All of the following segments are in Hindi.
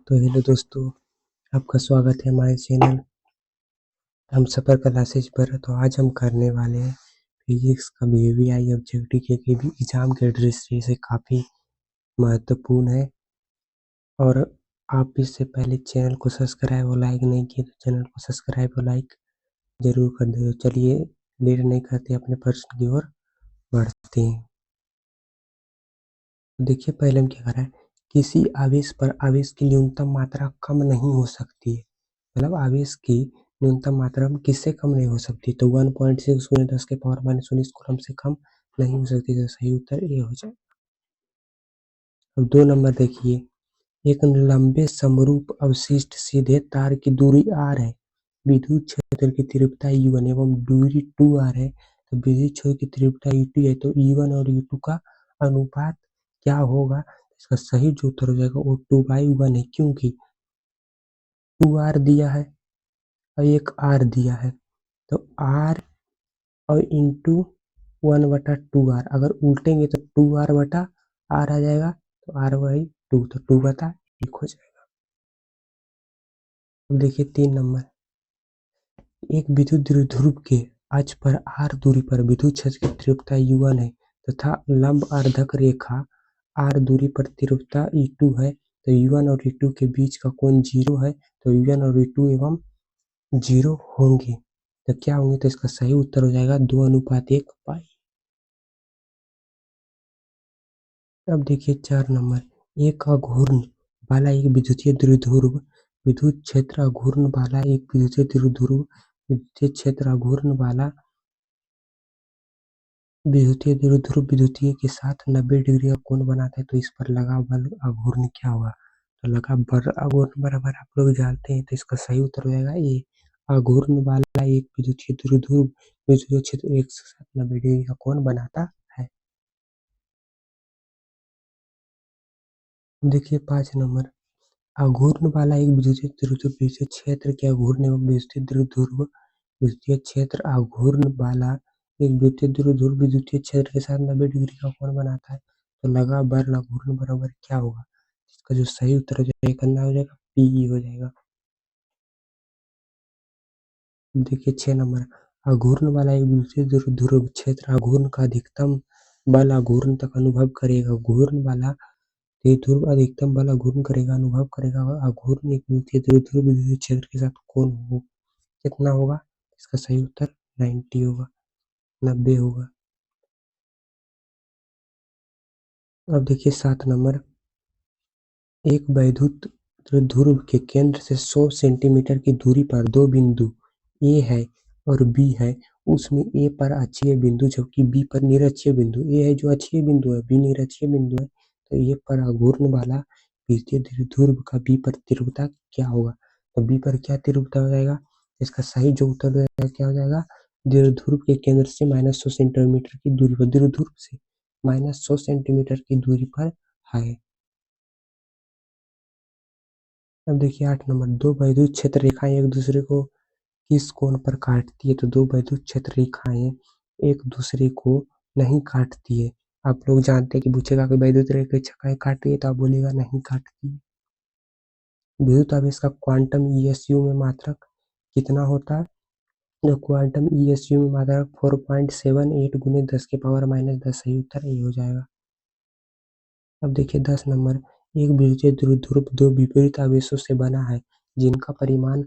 तो हेलो दोस्तों, आपका स्वागत है हमारे चैनल हम सफ़र क्लासेज पर। तो आज हम करने वाले हैं फिजिक्स का वीवीआई ऑब्जेक्टिव के भी एग्जाम के दृष्टि से काफ़ी महत्वपूर्ण है। और आप इससे पहले चैनल को सब्सक्राइब और लाइक नहीं किए तो चैनल को सब्सक्राइब और लाइक जरूर कर दे। तो चलिए लेट नहीं करते, अपने प्रश्न की ओर बढ़ते हैं। देखिए पहले हम क्या कर रहे हैं, किसी आवेश पर आवेश की न्यूनतम मात्रा कम नहीं हो सकती है। मतलब आवेश की न्यूनतम मात्रा किससे कम नहीं हो सकती, तो 1.6 × 10⁻⁻19 कूलम से कम नहीं हो सकती। तो सही उत्तर ए हो जाए। अब 2 नंबर देखिए, एक लंबे समरूप अवशिष्ट सीधे तार की दूरी r है, विद्युत क्षेत्र की तीव्रता E1 एवं दूरी 2r है, तो विद्युत क्षेत्र की तीव्रता E2 है, तो E1 और E2 का अनुपात क्या होगा। इसका सही जो उत्तर हो जाएगा वो 2/1 है, क्योंकि 2r दिया है और एक r दिया है, तो r और इंटू 1/2r, अगर उल्टेंगे तो 2r/r आ जाएगा, तो r/2, तो 2/1 हो जाएगा। अब देखिए 3 नंबर, एक विद्युत द्विध्रुव के अक्ष पर r दूरी पर विद्युत क्षेत्र की तीव्रता U1 है तथा लंब अर्धक रेखा r दूरी पर तीव्रता E2 है, तो U1 और E2 के बीच का कोण 0 है, तो U1 और E2 एवं 0 होंगे, तो क्या होंगे, तो इसका सही उत्तर हो जाएगा 2:1 पाई। अब देखिए 4 नंबर, एक अघूर्ण वाला एक विद्युतीय द्विध्रुव विद्युत क्षेत्र अघूर्ण वाला एक विद्युतीय द्विध्रुव विद्युतीय क्षेत्र अघूर्ण वाला विद्युतीय द्विध्रुव विद्युतीय के साथ 90 डिग्री का कोण बनाता है, तो इस पर लगा बल अघूर्ण क्या होगा, तो लगा बल अघूर्ण बराबर आप लोग जानते हैं, तो इसका सही उत्तर हो जाएगा ए। अघूर्ण वाला एक विद्युतीय द्विध्रुव विद्युतीय क्षेत्र एक साथ 90 डिग्री का कोण बनाता है। देखिए 5 नंबर, अघूर्ण वाला एक विद्युतीय द्विध्रुव विद्युतीय क्षेत्र के अघूर्ण एवं विद्युतीय द्विध्रुव विद्युतीय क्षेत्र अघूर्ण वाला एक विद्युतीय द्विध्रुव विद्युतीय क्षेत्र के साथ 90 डिग्री का कोण बनाता है, तो लगा बल अघूर्ण बराबर क्या होगा। इसका जो सही उत्तर हो जाएगा करना हो जाएगा पीई हो जाएगा। देखिए 6 नंबर, अघूर्ण वाला एक विद्युतीय द्विध्रुव क्षेत्र अघूर्ण का अधिकतम बल अघूर्ण तक अनुभव करेगा। घूर्ण वाला द्विध्रुव अधिकतम बल अघूर्ण करेगा अनुभव करेगा और अघूर्ण एक विद्युतीय द्विध्रुव विद्युतीय क्षेत्र के साथ कोण हो कितना होगा, इसका सही उत्तर 90 होगा, 90 होगा। अब देखिए 7 नंबर, एक वैद्युत द्विध्रुव के केंद्र से 100 सेंटीमीटर की दूरी पर दो बिंदु ए है और बी है, उसमें ए पर अक्षीय बिंदु जबकि बी पर निरक्षीय बिंदु, ए है जो अक्षीय बिंदु है, बी निरक्षीय बिंदु है, तो ए पर अघूर्ण वाला विद्युतीय द्विध्रुव का बी पर तीव्रता क्या होगा, तो बी पर क्या तीव्रता हो जाएगा, इसका सही जो उत्तर हो जाएगा क्या हो जाएगा, द्विध्रुव के केंद्र से -100 सेंटीमीटर की दूरी पर, द्विध्रुव से -100 सेंटीमीटर की दूरी पर है। अब देखिए 8 नंबर, दो वैद्युत क्षेत्र रेखाएं एक दूसरे को किस कोण पर काटती है, तो दो वैद्युत क्षेत्र रेखाएं एक दूसरे को नहीं काटती है। आप लोग जानते हैं कि पूछेगा कि वैद्युत रेखाएं काटती है, तो आप बोलिएगा नहीं काटती है। विद्युत आवेश का क्वांटम ईएसयू में मात्रक कितना होता है, जो क्वांटम ईएसयू में मात्रक 4.78 × 10⁻−10, सही उत्तर ये हो जाएगा। अब देखिए 10 नंबर, एक विद्युतीय द्विध्रुव दो विपरीत आवेशों से बना है जिनका परिमाण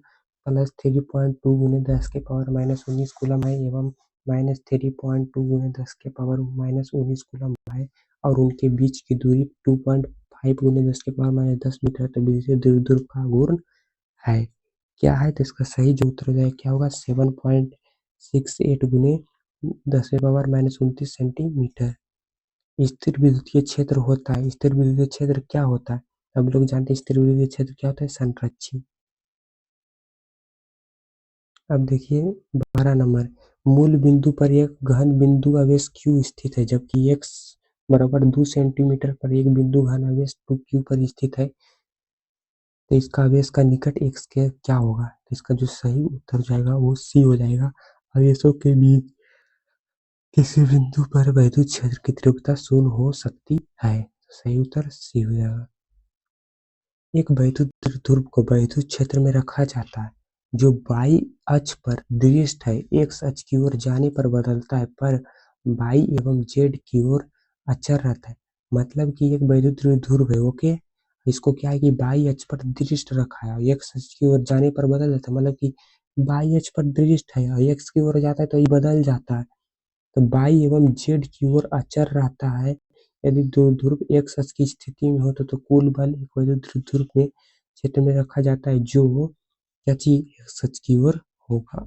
+3.2 × 10⁻−19 कूलम है एवं -3.2 × 10⁻−19 कूलम है और उनके बीच की दूरी 2.5 × 10⁻−10 मीटर है, तो विद्युतीय द्विध्रुव का आघूर्ण है क्या है, तो इसका सही जो उत्तर हो जाएगा क्या होगा, 7.68 × 10⁻−29 सेंटीमीटर। स्थिर विद्युतीय क्षेत्र होता है, स्थिर विद्युतीय क्षेत्र क्या होता है, हम लोग जानते हैं स्थिर विद्युतीय क्षेत्र क्या होता है, संरक्षी। अब देखिए 12 नंबर, मूल बिंदु पर एक घन बिंदु आवेश q स्थित है जबकि x बराबर 2 सेंटीमीटर पर एक बिंदु घन आवेश 2q पर स्थित है, तो इसका आवेश का निकट x के क्या होगा, तो इसका जो सही उत्तर जाएगा वो सी हो जाएगा। आवेशों के बीच किसी बिंदु पर वैद्युत क्षेत्र की तीव्रता 0 हो सकती है, सही उत्तर सी हो जाएगा। एक वैद्युत ध्रुव को वैद्युत क्षेत्र में रखा जाता है जो वाई अक्ष पर दृष्ट है, एक्स अक्ष की ओर जाने पर बदलता है पर वाई एवं जेड की ओर अचर रहता है। मतलब कि एक वैद्युत ध्रुव है, ओके। इसको क्या है कि वाई अक्ष पर दृष्ट रखा है, एक्स अक्ष की ओर जाने पर बदल जाता है। मतलब कि वाई अक्ष पर दृष्ट है और एक्स की ओर जाता है तो ये बदल जाता है। तो वाई एवं जेड की ओर अचर रहता है। यदि दो ध्रुव एक अक्ष की स्थिति में हो तो कुल बल एक वैद्युत ध्रुव में क्षेत्र में रखा जाता है जो क्या चीज एक अक्ष की ओर होगा।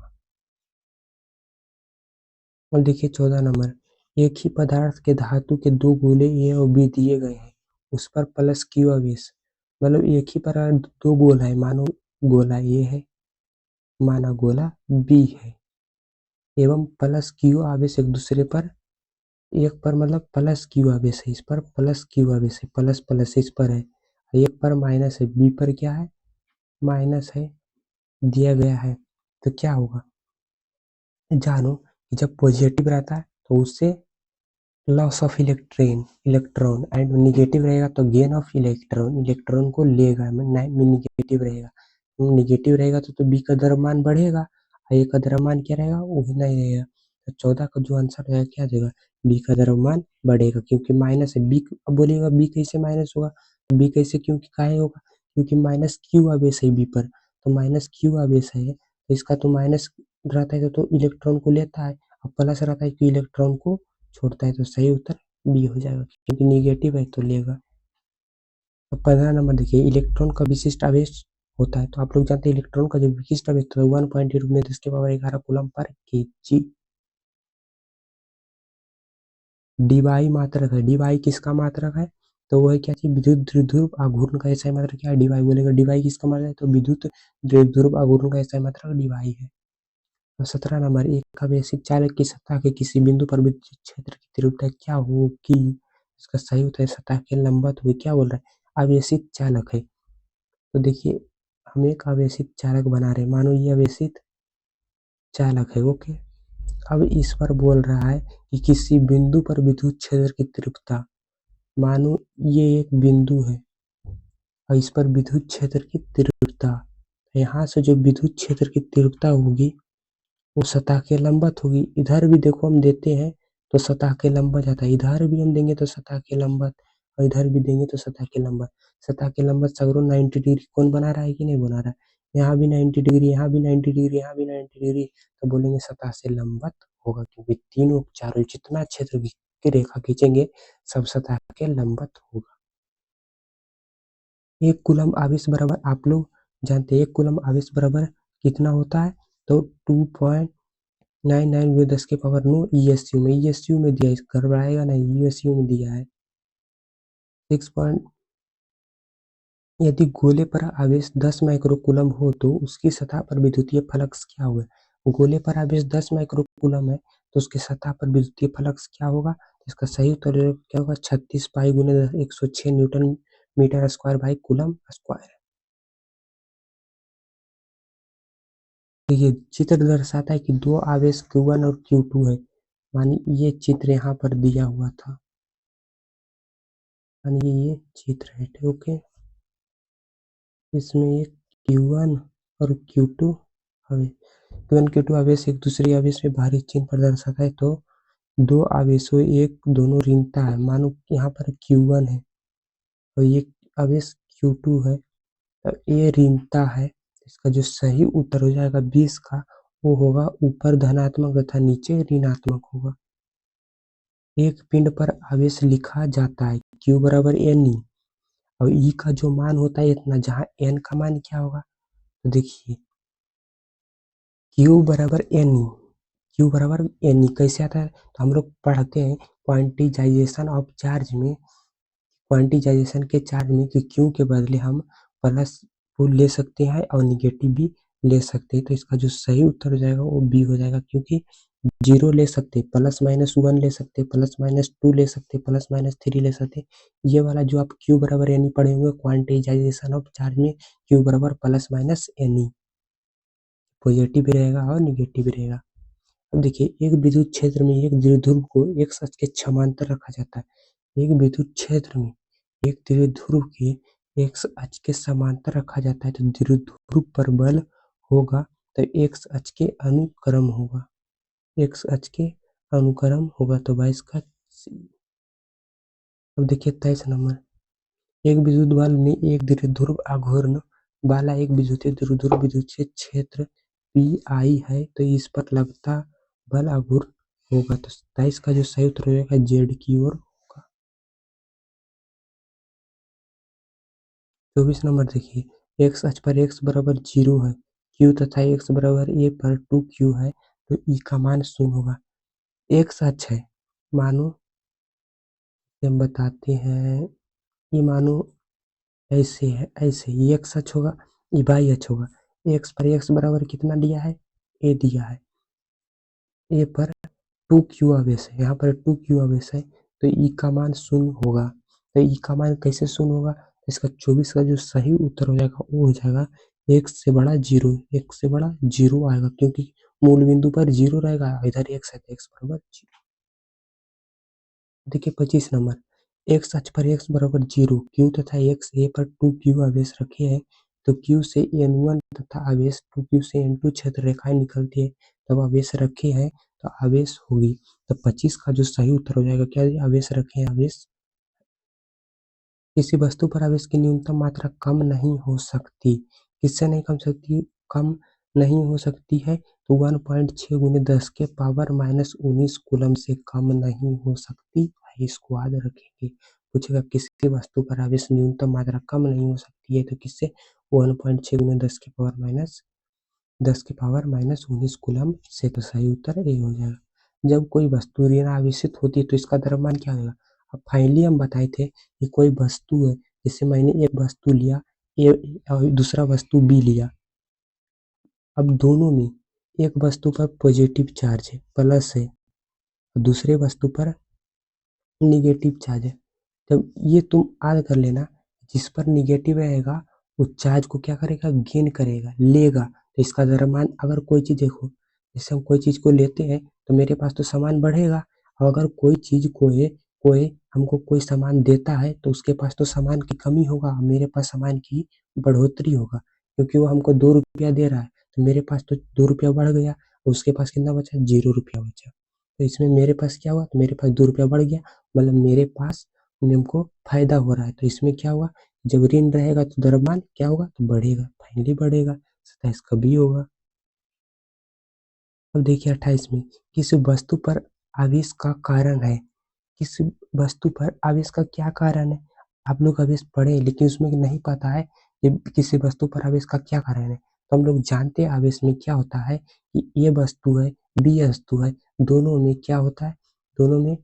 और देखिए 14 नंबर, एक ही पदार्थ के धातु के दो गोले ए और बी दिए गए हैं, उस पर प्लस क्यू आवेश। मतलब एक ही पदार्थ दो गोला है, मानो गोला ए है, माना गोला बी है, एवं प्लस क्यू आवेश एक दूसरे पर, एक पर मतलब प्लस क्यू आवेश है, इस पर प्लस क्यू आवेश है, प्लस प्लस इस पर है, एक पर माइनस है, बी पर क्या है माइनस है दिया गया है। तो क्या होगा, जानो कि जब पॉजिटिव रहता है तो उससे loss of electron electron and negative रहेगा तो गेन ऑफ इलेक्ट्रॉन इलेक्ट्रॉन को लेगा, निगेटिव रहेगा। निगेटिव रहेगा तो बी का द्रव्यमान बढ़ेगा और ए का द्रव्यमान क्या रहेगा वो भी नहीं रहेगा। तो 14 का जो आंसर रहेगा क्या देगा, बी का द्रव्यमान बढ़ेगा क्योंकि माइनस है। बी अब बोलेगा बी कैसे माइनस होगा, बी कैसे क्योंकि काहे होगा, क्योंकि माइनस क्यू आवेश है बी पर, तो माइनस क्यू आवेश है तो इसका तो माइनस रहता है तो इलेक्ट्रॉन को लेता है, और प्लस रहता है कि इलेक्ट्रॉन को छोड़ता है। तो सही उत्तर बी हो जाएगा क्योंकि निगेटिव है तो लेगा। अब 15 नंबर देखिए, इलेक्ट्रॉन का विशिष्ट आवेश होता है। तो आप लोग जानते हैं इलेक्ट्रॉन का जो विशिष्ट आवेश होता है 1.8 × 10⁻11 कूलम पर केजी। डीवाई मात्रक है, डीवाई किसका मात्रक है, तो वो है क्या चीज, विद्युत द्विध्रुव आघूर्ण का ऐसा मात्रक क्या है, डीवाई बोलेगा। डीवाई किसका मात्रक है, तो विद्युत द्विध्रुव आघूर्ण का ऐसा मात्रक डीवाई है। 17 नंबर, एक आवेशित चालक की सतह के किसी बिंदु पर विद्युत क्षेत्र की तीव्रता क्या होगी। इसका सही उत्तर है सतह के लंबवत होगी। क्या बोल रहा है, आवेशित चालक है। तो देखिए हम एक आवेशित चालक बना रहे हैं, मानो ये आवेशित चालक है, ओके। अब इस पर बोल रहा है कि किसी बिंदु पर विद्युत क्षेत्र की तीव्रता, मानो ये एक बिंदु है और इस पर विद्युत क्षेत्र की तीव्रता, यहाँ से जो विद्युत क्षेत्र की तीव्रता होगी वो सतह के लंबवत होगी। इधर भी देखो हम देते हैं तो सतह के लंबवत जाता है, इधर भी हम देंगे तो सतह के लंबवत, और इधर भी देंगे तो सतह के लंबवत। सतह के लंबवत सगरों 90 डिग्री कौन बना रहा है कि नहीं बना रहा है, यहाँ भी 90 डिग्री, यहाँ भी 90 डिग्री, यहाँ भी 90 डिग्री, तो बोलेंगे सतह से लंबवत होगा क्योंकि तीनों चारों जितना क्षेत्र की रेखा खींचेंगे सब सतह के लंबवत होगा। एक कूलम आवेश बराबर, आप लोग जानते हैं एक कूलम आवेश बराबर कितना होता है, तो 2.99 × 10⁻9 ईएसयू में, ईएसयू में दिया है, घबराएगा नहीं, ईएसयू में दिया है। 6 पॉइंट, यदि गोले पर आवेश 10 माइक्रोकूलम हो तो उसकी सतह पर विद्युतीय फ्लक्स क्या होगा। गोले पर आवेश 10 माइक्रोकूलम है तो उसकी सतह पर विद्युतीय फ्लक्स क्या होगा। इसका सही उत्तर क्या होगा, 36 पाई गुने 106 newton metre square by coulomb square. ये चित्र दर्शाता है कि दो आवेश Q1 और Q2 है। मानिए ये चित्र यहाँ पर दिया हुआ था, मानिए ये चित्र है, ओके। इसमें एक Q1 और Q2 आवेश, Q1 Q2 आवेश एक दूसरे आवेश में भारी चिन्ह पर दर्शाता है। तो दो आवेशों एक दोनों ऋणता है, मानो यहाँ पर Q1 है और ये आवेश Q2 है, तो ये ऋणता है। इसका जो सही उत्तर हो जाएगा 20 का, वो होगा ऊपर धनात्मक तथा नीचे ऋणात्मक होगा। एक पिंड पर आवेश लिखा जाता है Q बराबर NE और E का जो मान होता है इतना, जहाँ N का मान क्या होगा, तो देखिए Q बराबर NE, Q बराबर NE कैसे आता है, तो हम लोग पढ़ते हैं क्वांटिजाइजेशन ऑफ चार्ज में, क्वांटिजाइजेशन के चार्ज में कि Q के बदले हम प्लस ले सकते हैं और निगेटिव भी ले सकते हैं। तो इसका जो सही उत्तर हो जाएगा वो बी हो जाएगा क्योंकि जीरो ले सकते, प्लस माइनस 1 ले सकते, प्लस माइनस 2 ले सकते, प्लस माइनस 3 ले सकते। ये वाला जो आप Q बराबर NE पढ़े होंगे क्वांटिजाइजेशन ऑफ चार्ज में, Q बराबर प्लस माइनस NE, पॉजिटिव भी रहेगा और निगेटिव भी रहेगा। अब देखिए एक विद्युत क्षेत्र में एक द्विध्रुव को एक सच के समांतर रखा जाता है। एक विद्युत क्षेत्र में एक द्विध्रुव के एक्स अक्ष के समांतर रखा जाता है तो द्विध्रुव पर बल होगा तो एक्स अक्ष के अनुक्रम होगा, एक्स अक्ष के अनुक्रम होगा तो 22 का। अब देखिए 23 नंबर, एक विद्युत बल्ब में एक द्विध्रुव आघूर्ण वाला एक विद्युतीय द्विध्रुव विद्युत क्षेत्र Pi है तो इस पर लगता बल आघूर्ण होगा तो 27 का जो सही उत्तर हो जाएगा जेड की ओर होगा। 24 नंबर देखिए, एक्स अक्ष पर x बराबर 0 है, q तथा x बराबर a पर 2q है तो e का मान 0 होगा। एक्स अक्ष है, मानो हम बताते हैं, ये मानो ऐसे है, ऐसे ये एक्स अक्ष होगा, ये वाई अक्ष होगा। एक्स पर एक्स बराबर कितना दिया है, ए दिया है, ए पर 2q आवेश है, यहाँ पर 2q आवेश है तो ई का मान 0 होगा। तो ई का मान कैसे 0 होगा, इसका 24 का जो सही उत्तर हो जाएगा वो हो जाएगा एक्स से बड़ा 0, एक्स से बड़ा 0 आएगा क्योंकि मूल बिंदु पर 0 रहेगा, इधर एक्स है तो एक्स बराबर 0। देखिए 25 नंबर, एक्स अक्ष पर x बराबर 0, q तथा x a पर 2q आवेश रखे हैं तो q से n1 तथा आवेश 2q से n2 क्षेत्र रेखाएं निकलती है तब आवेश रखे हैं तो आवेश होगी। तो 25 का जो सही उत्तर हो जाएगा क्या, आवेश रखे हैं, आवेश किसी वस्तु पर आवेश की न्यूनतम मात्रा कम नहीं हो सकती, किससे नहीं कम सकती, कम नहीं हो सकती है तो 1.6 गुने 10 के पावर माइनस 19 कूलम से कम नहीं हो सकती, इसको याद रखेंगे। पूछेगा किसी वस्तु पर आवेश न्यूनतम मात्रा कम नहीं हो सकती है तो किससे, 1.6 गुने 10 के पावर माइनस 19 कूलम से, तो सही उत्तर ए हो जाएगा। जब कोई वस्तु ऋण आवेशित होती है तो इसका द्रव्यमान क्या होगा। अब फाइनली हम बताए थे कि कोई वस्तु है, जैसे मैंने एक वस्तु लिया ए और दूसरा वस्तु बी लिया, अब दोनों में एक वस्तु पर पॉजिटिव चार्ज है, प्लस है, दूसरे वस्तु पर निगेटिव चार्ज है। तब ये तुम याद कर लेना, जिस पर निगेटिव रहेगा वो चार्ज को क्या करेगा, गेन करेगा, लेगा। तो इसका द्रव्यमान, अगर कोई चीज देखो, जैसे हम कोई चीज को लेते हैं तो मेरे पास तो सामान बढ़ेगा, और अगर कोई चीज कोई हमको कोई सामान देता है तो उसके पास तो सामान की कमी होगा, मेरे पास सामान की बढ़ोतरी होगा, क्योंकि वो हमको 2 रुपया दे रहा है तो मेरे पास तो 2 रुपया बढ़ गया, उसके पास कितना बचा, 0 रुपया बचा। तो इसमें मेरे पास क्या हुआ, तो मेरे पास 2 रुपया बढ़ गया, मतलब मेरे पास हमको फायदा हो रहा है। तो इसमें क्या हुआ, जब ऋण रहेगा तो द्रव्यमान क्या होगा, तो बढ़ेगा, फाइनली बढ़ेगा, 27 का बी होगा। अब देखिए 28 में, किसी वस्तु पर आवेश का कारण है, किसी वस्तु पर आवेश का क्या कारण है, आप लोग आवेश पढ़े लेकिन उसमें नहीं पता है कि किसी वस्तु पर आवेश का क्या कारण है। तो हम लोग जानते हैं आवेश में क्या होता है कि ये वस्तु है, बी वस्तु है, दोनों में क्या होता है, दोनों में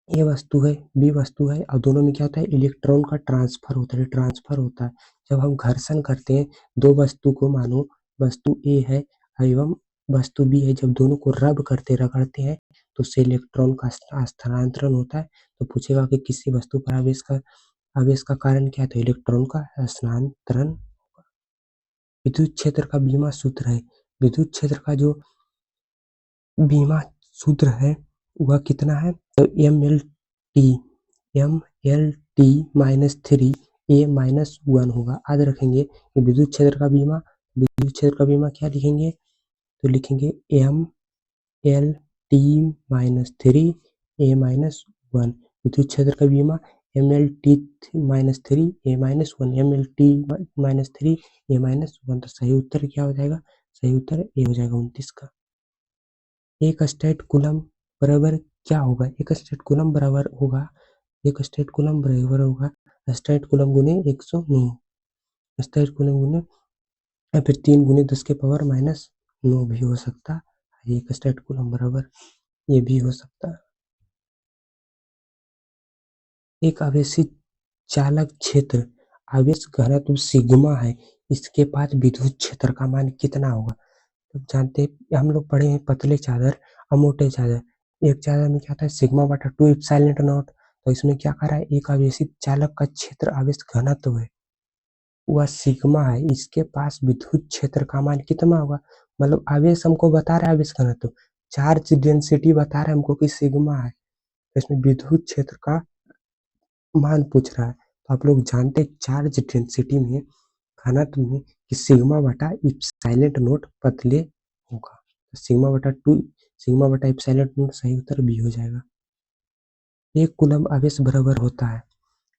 ए वस्तु है, बी वस्तु है, और दोनों में क्या होता है, इलेक्ट्रॉन का ट्रांसफर होता है, ट्रांसफर होता है। जब हम घर्षण करते हैं दो वस्तु को, मानो वस्तु ए है एवं वस्तु बी है, जब दोनों को रब करते रगड़ते हैं तो उससे इलेक्ट्रॉन का स्थानांतरण होता है। तो पूछेगा कि किसी वस्तु पर आवेश का कारण क्या है, तो इलेक्ट्रॉन का स्थानांतरण। विद्युत क्षेत्र का बीमा सूत्र है, विद्युत क्षेत्र का जो बीमा सूत्र है वह कितना है, तो एम एल टी -3 a-1 होगा। याद रखेंगे कि विद्युत क्षेत्र का बीमा क्या लिखेंगे, तो लिखेंगे MLT-3 a-1, विद्युत क्षेत्र का बीमा MLT-3 a-1, MLT-3 a-1, तो सही उत्तर क्या हो जाएगा, सही उत्तर ए हो जाएगा 29 का। एक स्टेट कूलम बराबर क्या होगा, एक स्टेट कूलम बराबर होगा, एक स्टेट कूलम बराबर होगा स्टेट कूलम गुने 109, स्टेट कूलम गुने या फिर 3 गुने 10 के पावर माइनस 9 भी हो सकता है, एक स्टेट कूलम बराबर ये भी हो सकता है। एक आवेशित चालक क्षेत्र आवेश घनत्व सिग्मा है, इसके पास विद्युत क्षेत्र का मान कितना होगा। तो जानते हैं, हम लोग पढ़े हैं पतले चादर और मोटे चादर, एक चादर में क्या होता है सिग्मा बटा 2 एप्सिलॉन नॉट, तो इसमें क्या कर रहा है, एक आवेशित चालक का क्षेत्र आवेश घनत्व है वह सिग्मा है, इसके पास विद्युत क्षेत्र का मान कितना होगा, मतलब आवेश हमको बता रहा है आवेश घनत्व, चार्ज डेंसिटी बता रहा है हमको कि सिग्मा है, तो इसमें विद्युत क्षेत्र का मान पूछ रहा है। तो आप लोग जानते हैं चार्ज डेंसिटी में घनत्व में कि सिग्मा बटा इप्सिलॉन नोट पतले होगा। तो सिग्मा बटा 2 सिग्मा बटा इप्सिलॉन नोट सही उत्तर बी हो जाएगा। एक कूलम्ब आवेश बराबर होता है,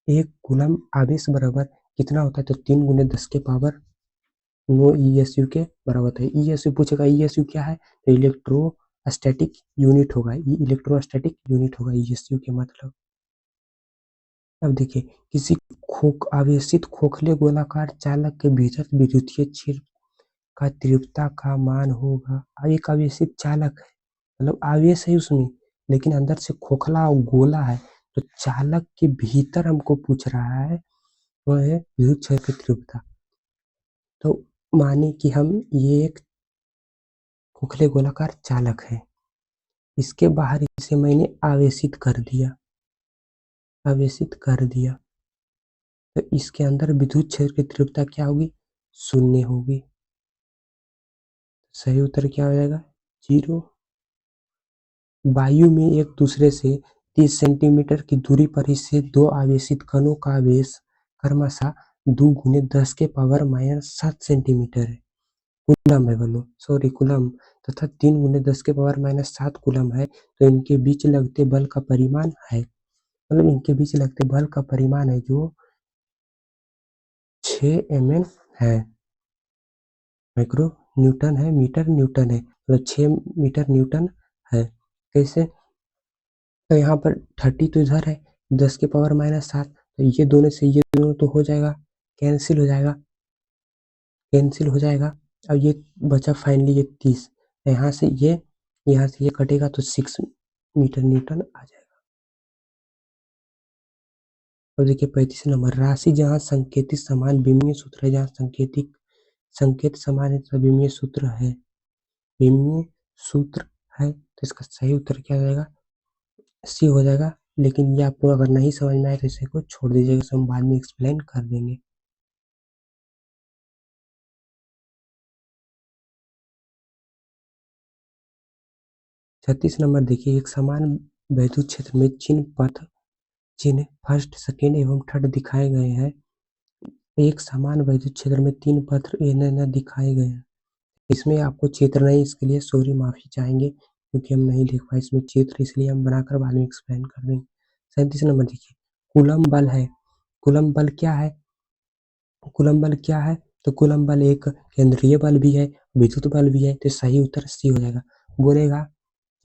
एक कूलम्ब आवेश बराबर कितना होता है? तो 3 गुने 10 के पावर 9 ESU के बराबर होता है। ESU पूछेगा, ESU क्या है? तो इलेक्ट्रोस्टैटिक यूनिट होगा, इलेक्ट्रोस्टैटिक यूनिट होगा ESU के मतलब। अब देखिए, किसी आवेशित खोखले गोलाकार चालक के भीतर विद्युतीय क्षेत्र का तीव्रता का मान होगा। एक आवेशित चालक है, मतलब आवेश है उसमें, लेकिन अंदर से खोखला और गोला है, तो चालक के भीतर हमको पूछ रहा है वह है विद्युत क्षेत्र की तीव्रता। तो माने कि हम ये एक खोखले गोलाकार चालक है, इसके बाहर इसे मैंने आवेशित कर दिया, आवेशित कर दिया, तो इसके अंदर विद्युत क्षेत्र की तीव्रता क्या होगी? 0 होगी। सही उत्तर क्या हो जाएगा? 0। वायु में एक दूसरे से 30 सेंटीमीटर की दूरी पर इससे दो आवेशित कणों का आवेश क्रमशः 2 गुने 10 के पावर माइनस 7 सेंटीमीटर है, कूलम है बोलो, सॉरी कूलम, तथा 3 गुने 10 के पावर माइनस 7 कूलम है, तो इनके बीच लगते बल का परिमाण है, मतलब इनके बीच लगते बल का परिमाण है जो 6 mm है, माइक्रो न्यूटन है, मीटर न्यूटन है, मतलब 6 मीटर न्यूटन है। कैसे? तो यहाँ पर 30 तो इधर है, 10 के पावर माइनस 7, तो ये दोनों से ये दोनों तो हो जाएगा, कैंसिल हो जाएगा, कैंसिल हो जाएगा। अब ये बचा फाइनली ये 30, यहाँ से ये कटेगा तो 6 मीटर न्यूटन आ जाएगा। और देखिए 35 नंबर, राशि जहाँ संकेतित समान विमीय सूत्र है, जहाँ संकेत समान है तो विमीय सूत्र है, विमीय सूत्र है, तो इसका सही उत्तर क्या हो जाएगा? सी हो जाएगा। लेकिन ये आपको अगर नहीं समझ में आए तो इसे को छोड़ दीजिएगा, हम बाद में एक्सप्लेन कर देंगे। 36 नंबर देखिए, एक समान वैद्युत क्षेत्र में चिन्ह फर्स्ट, सेकेंड एवं थर्ड दिखाए गए हैं। एक समान वैद्युत क्षेत्र में 3 पत्र न दिखाए गए हैं। इसमें आपको चित्र नहीं, इसके लिए सॉरी, माफी चाहेंगे, क्योंकि हम नहीं लिख पाए इसमें चित्र, इसलिए हम बनाकर बाद में एक्सप्लेन कर देंगे। 37 नंबर देखिए, कूलम्ब बल है, कूलम्ब बल क्या है? कूलम्ब बल क्या है? तो कूलम्ब बल एक केंद्रीय बल भी है, विद्युत बल भी है, तो सही उत्तर सी हो जाएगा। बोलेगा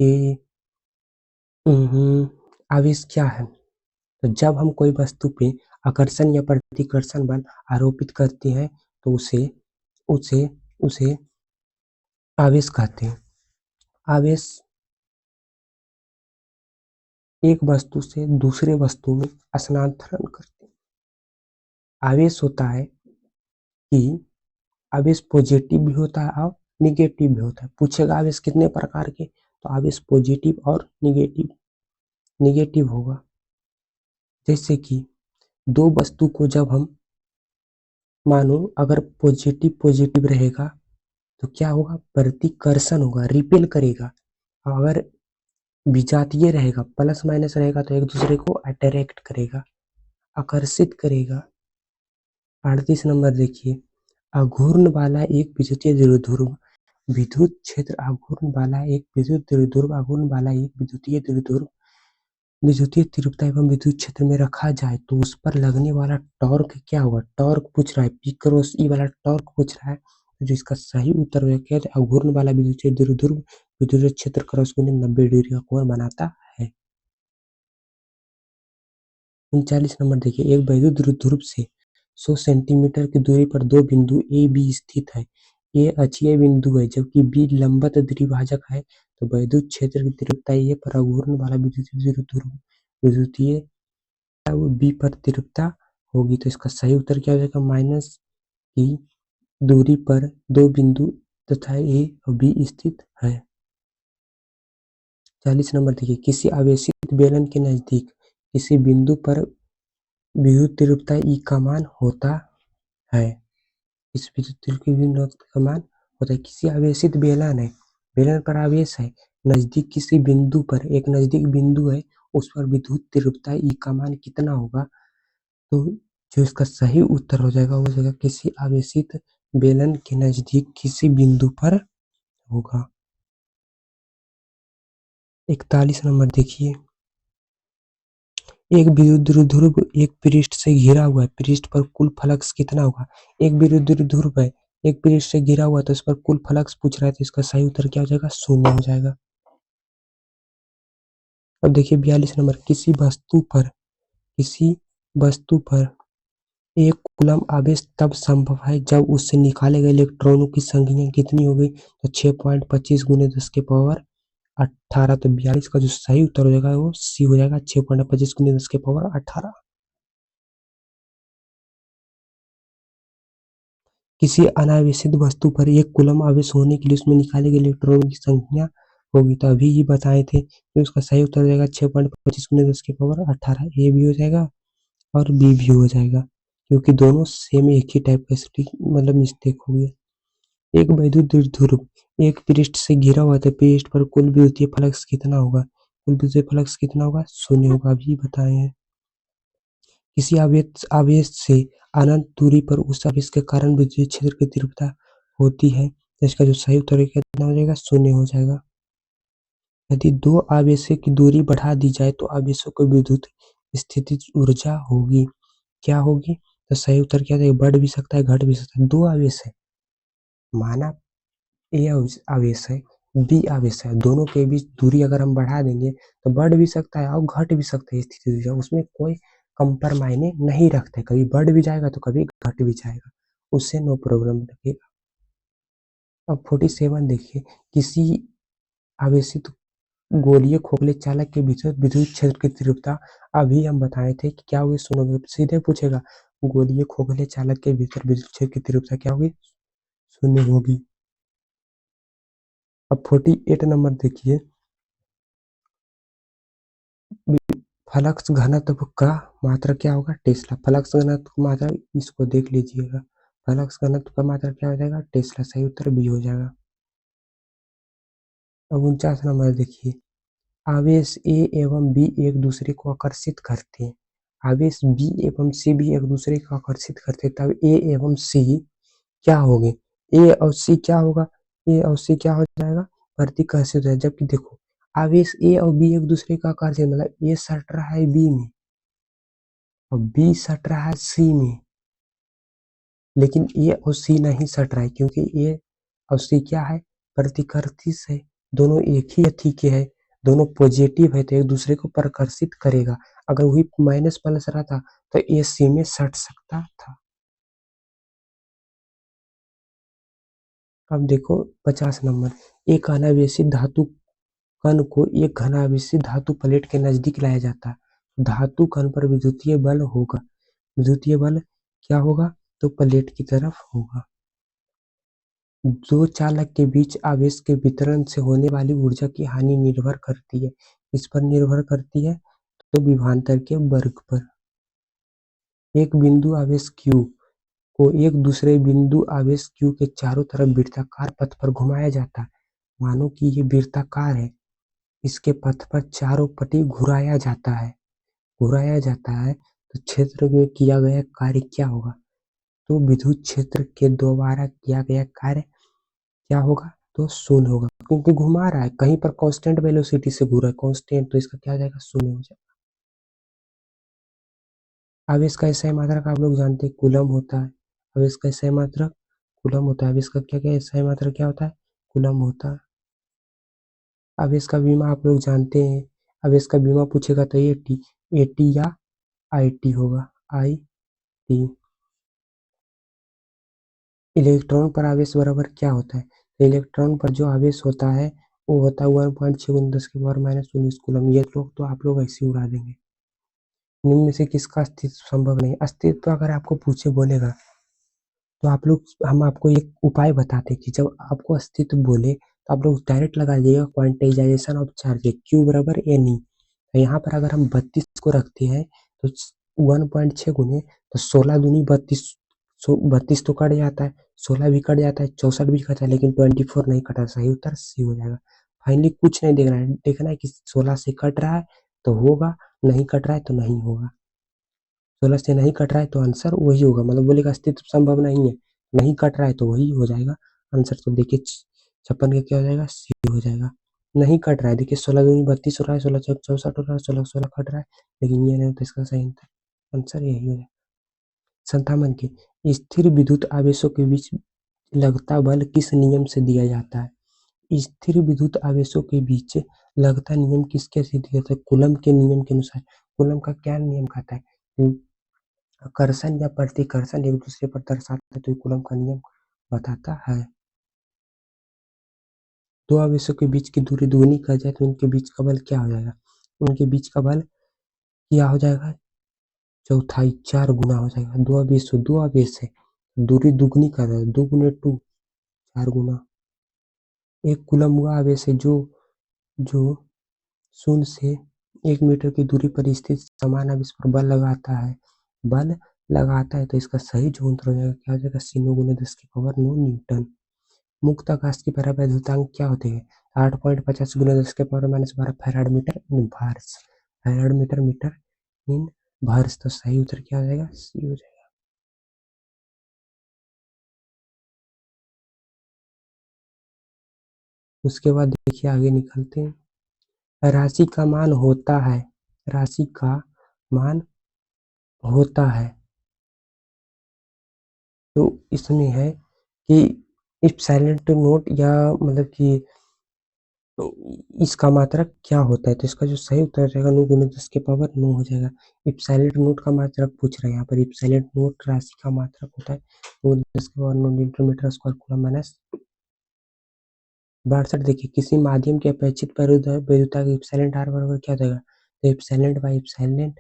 कि आवेश क्या है? तो जब हम कोई वस्तु पे आकर्षण या प्रतिकर्षण बल आरोपित करते हैं तो उसे उसे उसे आवेश कहते हैं। आवेश एक वस्तु से दूसरे वस्तु में स्थानांतरण करते हैं। आवेश होता है कि आवेश पॉजिटिव भी होता है और निगेटिव भी होता है। पूछेगा आवेश कितने प्रकार के, तो आवेश पॉजिटिव और निगेटिव निगेटिव होगा। जैसे कि दो वस्तु को जब हम मानो अगर पॉजिटिव पॉजिटिव रहेगा तो क्या होगा? प्रतिकर्षण होगा, रिपेल करेगा। अगर विजातीय रहेगा, प्लस माइनस रहेगा, तो एक दूसरे को अट्रैक्ट करेगा, आकर्षित करेगा। 38 नंबर देखिए, आघूर्ण वाला एक विद्युतीय द्विध्रुव विद्युत क्षेत्र आघूर्ण वाला एक विद्युत द्विध्रुव आघूर्ण वाला एक विद्युतीय द्विध्रुव विद्युतीय तीव्रता एवं विद्युत क्षेत्र में रखा जाए तो उस पर लगने वाला टॉर्क क्या होगा? टॉर्क पूछ रहा है, P क्रॉस E वाला टॉर्क पूछ रहा है, जो इसका सही उत्तर है क्या? आघूर्ण वाला विद्युतीय द्विध्रुव विद्युत क्षेत्र क्रॉस गुने 90 डिग्री का कोण बनाता है। 39 नंबर देखिए, एक वैद्युत द्विध्रुव से 100 सेंटीमीटर की दूरी पर दो बिंदु ए बी स्थित है। ए अक्षीय बिंदु है जबकि बी लंबवत द्विभाजक है, तो वैद्युत क्षेत्र की तीव्रता ए पर आघूर्ण वाला विद्युतीय वो बी पर तीव्रता होगी, तो इसका सही उत्तर क्या हो जाएगा? माइनस की दूरी पर दो बिंदु तथा ए और बी स्थित है। 40 नंबर देखिए, किसी आवेशित बेलन के नजदीक किसी बिंदु पर विद्युत तीव्रता ई का मान होता है। इस विद्युत तीव्रता का मान होता है। किसी आवेशित बेलन है, बेलन पर आवेश है, नजदीक किसी बिंदु पर एक नजदीक बिंदु है, उस पर विद्युत तीव्रता ई का मान कितना होगा? तो जो इसका सही उत्तर हो जाएगा वो जगह किसी आवेशित बेलन के नजदीक किसी बिंदु पर होगा। 41 नंबर देखिए, एक विद्युत ध्रुव एक पृष्ठ से घिरा हुआ है, पृष्ठ पर कुल फ्लक्स कितना होगा? एक विद्युत ध्रुव है, एक पृष्ठ से घिरा हुआ है, तो इस पर कुल फ्लक्स पूछ रहा है, तो इसका सही उत्तर क्या हो जाएगा? 0 हो जाएगा। अब देखिए 42 नंबर, किसी वस्तु पर एक कूलम आवेश तब संभव है जब उससे निकाले गए इलेक्ट्रॉनों की संख्या कितनी होगी? तो 6.25 गुने 10 के पावर 18। तो 42 का जो सही उत्तर हो जाएगा वो सी हो जाएगा, 6.25 गुने 10 के पावर 18। किसी अनावेशित वस्तु पर एक कूलम आवेश होने के लिए उसमें निकाले गए इलेक्ट्रॉनों की संख्या होगी, तो अभी ही बताए थे, तो उसका सही उत्तर हो जाएगा 6.25 गुने 10 के पावर 18। ए भी हो जाएगा और बी भी हो जाएगा, क्योंकि दोनों सेम एक ही टाइप का मतलब मिस्टेक हो गया। एक वैद्युत द्विध्रुव एक पृष्ठ से घिरा हुआ था, पृष्ठ पर कुल विद्युतीय फ्लक्स कितना होगा? कुल विद्युतीय फ्लक्स कितना होगा? 0 होगा, अभी बताए हैं। किसी आवेश से अनंत दूरी पर उस आवेश के कारण विद्युत क्षेत्र की तीव्रता होती है, तो इसका जो सही उत्तर है कितना हो जाएगा? 0 हो जाएगा। यदि दो आवेशों की दूरी बढ़ा दी जाए तो आवेशों की विद्युत स्थितिज ऊर्जा होगी, क्या होगी? तो सही उत्तर क्या है? बढ़ भी सकता है, घट भी सकता है। दो आवेश है, माना ए आवेश है, बी आवेश है, दोनों के बीच दूरी अगर हम बढ़ा देंगे तो बढ़ भी सकता है और घट भी सकता है स्थिति ऊर्जा, उसमें कोई कंपर मायने नहीं रखते, कभी बढ़ भी जाएगा तो कभी घट भी जाएगा, उससे नो प्रॉब्लम रखेगा। अब 47 देखिए, किसी आवेशित गोलीय खोखले चालक के भीतर विद्युत क्षेत्र की तीव्रता अभी हम बताए थे कि क्या होगी? सुनो, सीधे पूछेगा, गोलीय खोखले चालक के भीतर विद्युत क्षेत्र की तीव्रता क्या होगी? 0 होगी। अब 48 नंबर देखिए, फ्लक्स घनत्व का मात्रक क्या होगा? टेस्ला। फ्लक्स घनत्व का मात्रक इसको देख लीजिएगा, फ्लक्स घनत्व का मात्रक क्या हो जाएगा? टेस्ला। सही उत्तर बी हो जाएगा। अब 49 नंबर देखिए, आवेश ए एवं बी एक दूसरे को आकर्षित करते हैं, आवेश बी एवं सी भी एक दूसरे को आकर्षित करते हैं, तब ए एवं सी क्या होंगे? ए और सी क्या होगा? ए और सी क्या हो जाएगा? प्रतिकर्षित हो जाएगा। जबकि देखो, आवेश ए और बी एक दूसरे का आकर्षित मतलब ए सट रहा है बी में और बी सट रहा है सी में, लेकिन ए और सी नहीं सट रहा है, क्योंकि ए और सी क्या है? प्रतिकर्षित है, दोनों एक ही अथी के है, दोनों पॉजिटिव है, तो एक दूसरे को प्रकर्षित करेगा। अगर वही माइनस प्लस रहता तो ए सी में सट सकता था। अब देखो 50 नंबर, एक अनावेशित धातु कण को एक घनावेशित धातु प्लेट के नजदीक लाया जाता है, धातु कण पर विद्युतीय बल होगा, विद्युतीय बल क्या होगा? तो प्लेट की तरफ होगा। दो चालक के बीच आवेश के वितरण से होने वाली ऊर्जा की हानि निर्भर करती है, इस पर निर्भर करती है, तो विभवांतर के वर्ग पर। एक बिंदु आवेश q को एक दूसरे बिंदु आवेश q के चारों तरफ वृत्ताकार पथ पर घुमाया जाता है। मानो कि ये वृत्ताकार है, इसके पथ पर चारों पट्टी घुराया जाता है, तो क्षेत्र में किया गया कार्य क्या होगा? तो विद्युत क्षेत्र के द्वारा किया गया कार्य क्या होगा? तो 0 होगा, क्योंकि घुमा रहा है, कहीं पर कांस्टेंट वेलोसिटी से घूर रहा है, कांस्टेंट, तो इसका क्या हो जाएगा? 0 हो जाएगा। आवेश का SI मात्रक आप लोग जानते हैं कूलम होता है, आवेश का SI मात्रक कूलम होता है, आवेश का क्या क्या SI मात्रक क्या होता है? कूलम होता है। आवेश का बीमा आप लोग जानते हैं, आवेश का बीमा पूछेगा तो AT या IT होगा, IT। इलेक्ट्रॉन पर आवेश बराबर क्या होता है? तो इलेक्ट्रॉन पर जो आवेश होता है वो होता है 1.6 × 10⁻⁻19 कूलम। ये लोग तो आप लोग ऐसे ही उड़ा देंगे। निम्न में से किसका अस्तित्व संभव नहीं? अस्तित्व अगर आपको पूछे बोलेगा तो आप लोग, हम आपको एक उपाय बताते हैं कि जब आपको अस्तित्व बोले तो आप लोग डायरेक्ट लगा दीजिएगा क्वांटाइजेशन ऑफ चार्ज, Q बराबर NE। तो यहाँ पर अगर हम 32 को रखते हैं तो 1.6 गुने तो 16 दूनी 32, 32 तो कट जाता है, 16 भी कट जाता है, 64 भी कटा है, लेकिन 24 नहीं कटा। सही उत्तर सी हो जाएगा। फाइनली कुछ नहीं देखना है, देखना है कि 16 से कट रहा है तो होगा, नहीं कट रहा है तो नहीं होगा। 16 से नहीं कट रहा है तो आंसर वही होगा, मतलब बोलेगा अस्तित्व संभव नहीं है, नहीं कट रहा है तो वही हो जाएगा आंसर। तो देखिए 56 का क्या हो जाएगा, सी हो जाएगा। नहीं कट रहा है, देखिए 16 दूनी 32 हो रहा है, 16 चौक 64 हो रहा है, 16 16 कट रहा है, लेकिन ये नहीं, तो इसका सही आंसर यही हो जाएगा। 57 के स्थिर विद्युत आवेशों के बीच लगता बल किस नियम से दिया जाता है? स्थिर विद्युत आवेशों के बीच लगता नियम किसके से दिया जाता है? कूलम्ब के नियम के अनुसार। कूलम्ब का क्या नियम कहता है? कर्षण या प्रतिकर्षण एक दूसरे पर दर्शाता है, तो कूलम्ब का नियम बताता है। दो आवेशों के बीच की दूरी दुगनी कर जाए तो उनके बीच का बल क्या हो जाएगा? उनके बीच का बल क्या हो जाएगा? चौथाई 4 गुना हो जाएगा। दो आवेश है, दूरी दुगनी कर रहा है, 2 गुने 2 4 गुना। एक कूलम्ब वह आवेश है जो जो शून्य से 1 मीटर की दूरी पर स्थित समान आवेश पर बल लगाता है। बल लगाता है, तो इसका सही जो उत्तर हो जाएगा क्या हो जाएगा? सी 9 गुने 10 की पावर 9 न्यूटन। मुक्त आकाश की बराबर द्युतांक क्या होते हैं? 8.50 गुना 10 के power -12 farad metre inverse. Farad metre metre inverse, तो सही उत्तर क्या हो जाएगा? सी हो जाएगा। उसके बाद देखिए आगे निकलते हैं। राशि का मान होता है, राशि का मान होता है, तो इसमें है कि इफ साइलेंट नोट या मतलब कि इसका मात्रक क्या होता है? तो इसका जो सही उत्तर रहेगा 9 गुने 10 के पावर 9 हो जाएगा। इफ साइलेंट नोट का मात्रक पूछ रहे हैं यहाँ पर। इफ साइलेंट नोट राशि का मात्रक होता है 9 10 के power 9 newton metre square coulomb minus 62। देखिए किसी माध्यम की अपेक्षित वैधता की इप्सिलॉन आर बराबर क्या हो जाएगा? तो इप्सिलॉन बाई इप्सिलॉन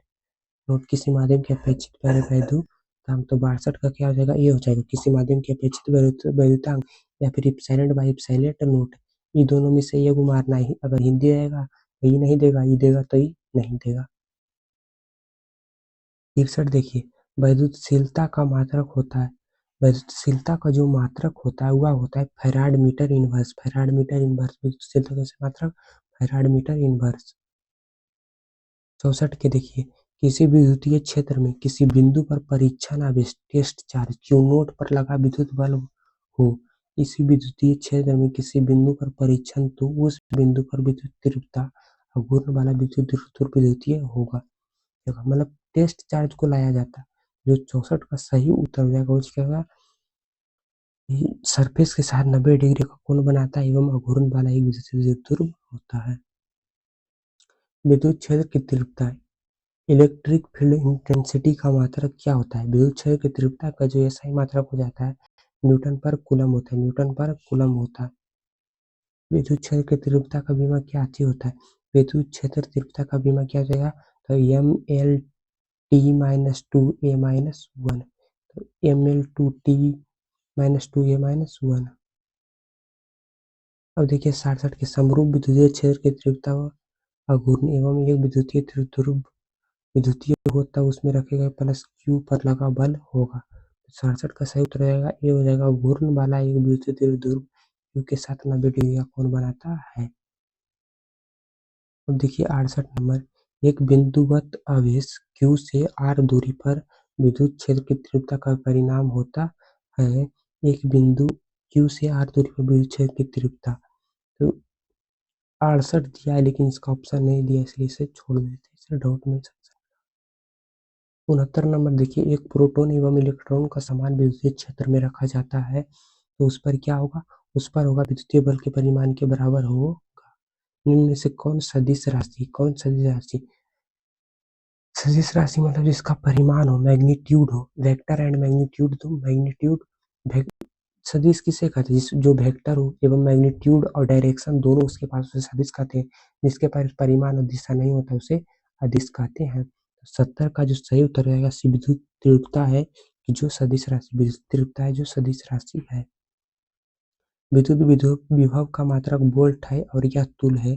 नोट किसी माध्यम की अपेक्षित वैधुतांक, तो 62 का क्या हो जाएगा? ये हो जाएगा किसी माध्यम की अपेक्षित वैधुतांक या फिर इप्सिलॉन बाई इप्सिलॉन नोट। ये दोनों में से ये को मारना ही, अगर हिंदी रहेगा तो ये नहीं देगा, ये देगा तो ये नहीं देगा। 63 देखिए वैद्युतशीलता का मात्रक होता है, वैद्युतशीलता का जो मात्रक होता है वह होता है farad metre inverse. Farad metre inverse वैद्युतशीलता का मात्रक फैराड मीटर इनवर्स। 64 के देखिए किसी विद्युतीय क्षेत्र में किसी बिंदु पर परीक्षण आवेश टेस्ट चार्ज क्यू नोट पर लगा विद्युत बल हो। इसी विद्युतीय क्षेत्र में किसी बिंदु पर परीक्षण, तो उस बिंदु पर विद्युत तीव्रता घूर्ण वाला विद्युत ध्रुव विद्युतीय होगा। मतलब टेस्ट चार्ज को लाया जाता है। जो 64 का सही उत्तर हो जाएगा उसके बाद सरफेस के साथ 90 डिग्री का कोण बनाता है एवं अघूर्ण वाला एक विद्युत ध्रुव होता है। विद्युत क्षेत्र की तीव्रता, इलेक्ट्रिक फील्ड इंटेंसिटी का मात्रक क्या होता है? विद्युत क्षेत्र की तीव्रता का जो SI मात्रक हो जाता है न्यूटन पर कूलम होता है, न्यूटन पर कूलम होता है। विद्युत क्षेत्र की तीव्रता का बीमा क्या चीज होता है? विद्युत क्षेत्र तीव्रता का बीमा क्या हो जाएगा? तो ML_T-2A-1, तो ML2T-2A-1। अब देखिए 67 के समरूप विद्युतीय क्षेत्र की तीव्रता अघूर्ण एवं एक विद्युतीय ध्रुव विद्युतीय होता है, उसमें रखे गए प्लस क्यू पर लगा बल होगा। 67 का सही उत्तर रहेगा ये हो जाएगा। घूर्ण वाला एक विद्युतीय ध्रुव क्यू के साथ 90 डिग्री का कोण बनाता है। अब देखिए 68 नंबर। एक बिंदुवत आवेश q से r दूरी पर विद्युत क्षेत्र की तीव्रता का परिणाम होता है। एक बिंदु q से r दूरी पर विद्युत क्षेत्र की तीव्रता, तो 68 दिया है लेकिन इसका ऑप्शन नहीं दिया, इसलिए इसे छोड़ देते हैं, इसे डाउट में सकता है। 69 नंबर देखिए एक प्रोटॉन एवं इलेक्ट्रॉन का समान विद्युतीय क्षेत्र में रखा जाता है, तो उस पर क्या होगा? उस पर होगा विद्युतीय बल के परिमाण के बराबर होगा। निम्न में से कौन सदिश राशि, कौन सदिश राशि? सदिश राशि मतलब जिसका परिमाण हो, मैग्नीट्यूड हो, वेक्टर एंड मैग्नीट्यूड, तो मैग्नीट्यूड सदिश किसे कहते हैं? जो वेक्टर हो एवं मैग्नीट्यूड और डायरेक्शन दोनों उसके पास, उसे सदिश कहते हैं। जिसके पास परिमाण और दिशा नहीं होता उसे अदिश कहते हैं। 70 का जो सही उत्तर रहेगा विद्युत तीव्रता है कि जो सदिश राशि, विद्युत तीव्रता है जो सदिश राशि है। विद्युत विभव का मात्रक वोल्ट है और यह तुल्य है।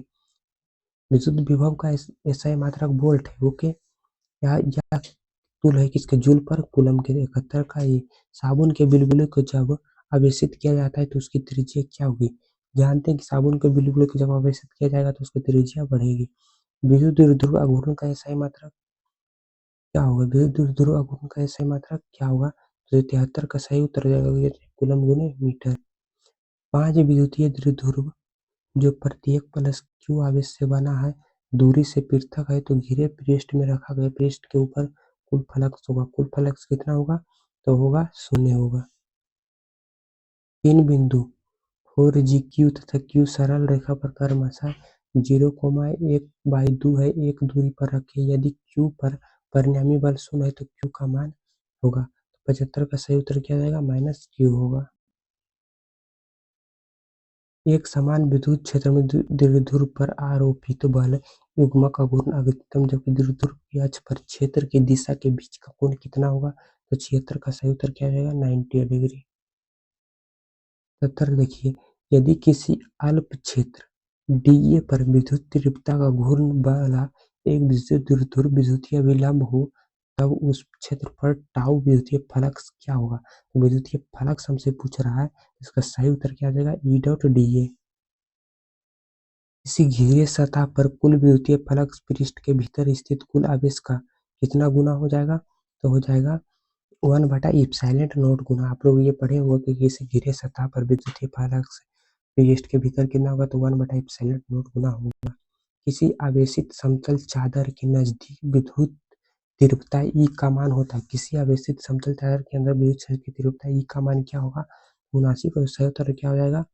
विद्युत विभव का ऐसा मात्रक वोल्ट है, ओके। यह तुल्य है किसके? जूल पर कूलम के। 71 का ये साबुन के बुलबुले को जब आवेशित किया जाता है तो उसकी त्रिज्या क्या होगी? जानते हैं कि साबुन के बुलबुले को जब आवेशित किया जाएगा तो उसकी त्रिज्या बढ़ेगी। विद्युत द्विध्रुव आघूर्ण का SI मात्रक क्या होगा? विद्युत ध्रुव आघूर्ण का सही मात्रक क्या होगा? तो 73 का सही उत्तर हो जाएगा कूलम गुने मीटर। 5 विद्युतीय द्विध्रुव जो प्रत्येक प्लस q आवेश से बना है, दूरी से पृथक है तो घिरे पृष्ठ में रखा गया पृष्ठ के ऊपर कुल फ्लक्स होगा। कुल फ्लक्स कितना होगा? तो होगा 0 होगा। 3 बिंदु 4GQ तथा Q सरल रेखा पर क्रमशः 0,1/2 है एक दूरी पर रखें। यदि Q पर परिणामी बल 0 है तो Q का मान होगा। 75 का सही उत्तर क्या जाएगा? -Q होगा। एक समान विद्युत क्षेत्र में द्विध्रुव पर आरोपित बल युग्मक का गुण अधिकतम, जबकि द्विध्रुव की अक्ष पर क्षेत्र की दिशा के बीच का कोण कितना होगा? तो 76 का सही उत्तर क्या जाएगा? 90 डिग्री। 70 देखिए, यदि किसी अल्प क्षेत्र dA पर विद्युत तीव्रता का घूर्ण वाला एक विद्युत द्विध्रुव विद्युतीय विलंब हो, तब उस क्षेत्र पर टाउ विद्युतीय फ्लक्स क्या होगा? तो विद्युतीय फ्लक्स हमसे पूछ रहा है, इसका सही उत्तर क्या आ जाएगा? E dot dA। किसी घिरे सतह पर कुल विद्युतीय फ्लक्स पृष्ठ के भीतर स्थित कुल आवेश का कितना गुना हो जाएगा? तो हो जाएगा 1/ε0 गुना। आप लोग ये पढ़े होंगे कि किसी घिरे सतह पर विद्युतीय फ्लक्स पृष्ठ के भीतर कितना होगा? तो 1/ε0 गुना होगा। किसी आवेशित समतल चादर के नजदीक विद्युत तीव्रता E का मान होता है। किसी आवेशित समतल चादर के अंदर विद्युत क्षेत्र की तीव्रता E का मान क्या होगा? 79 का सही उत्तर क्या हो जाएगा?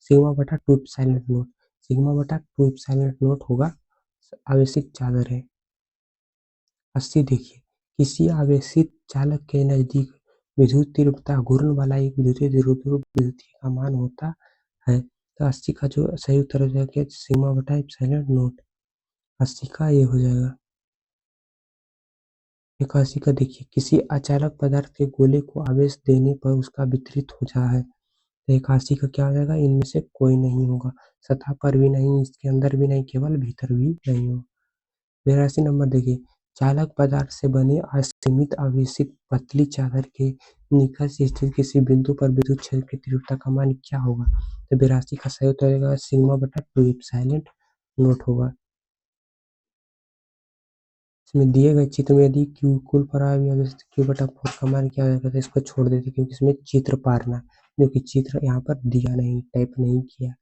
सिग्मा/2ε0। सिग्मा/2ε0 होगा। आवेशित चादर है। 80 देखिए, किसी आवेशित चालक के नजदीक विद्युत तीव्रता घूर्ण वाला एक विद्युतीय द्विध्रुव विद्युतीय का मान होता है। तो 80 का जो सही उत्तर हो जाएगा सिग्मा/ε0। 80 का ये हो जाएगा। 81 का देखिए, किसी अचालक पदार्थ के गोले को आवेश देने पर उसका वितरित हो जाता है। तो 81 का क्या हो जाएगा? इनमें से कोई नहीं होगा। सतह पर भी नहीं, इसके अंदर भी नहीं, केवल भीतर भी नहीं हो। 82 नंबर देखिए, चालक पदार्थ से बने असीमित आवेशित पतली चादर के निकट स्थित किसी बिंदु पर विद्युत क्षेत्र की तीव्रता का मान क्या होगा? तो 82 का सही उत्तर होगा सिग्मा/2ε0 होगा। इसमें दिए गए चित्र में यदि Q कुल परावर्तनीय आवेश Q/4 का मान क्या होगा? तो इसको छोड़ देते क्योंकि इसमें चित्र पारना, जो कि चित्र यहाँ पर दिया नहीं, टाइप नहीं किया।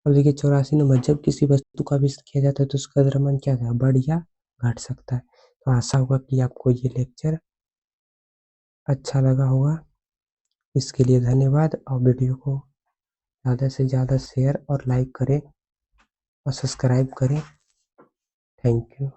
अब देखिए 84 नंबर, जब किसी वस्तु का आविष्कार किया जाता है तो उसका द्रव्यमान क्या होगा? बढ़ या घट सकता है। तो आशा होगा कि आपको ये लेक्चर अच्छा लगा होगा। इसके लिए धन्यवाद और वीडियो को ज़्यादा से ज़्यादा शेयर और लाइक करें और सब्सक्राइब करें। Thank you.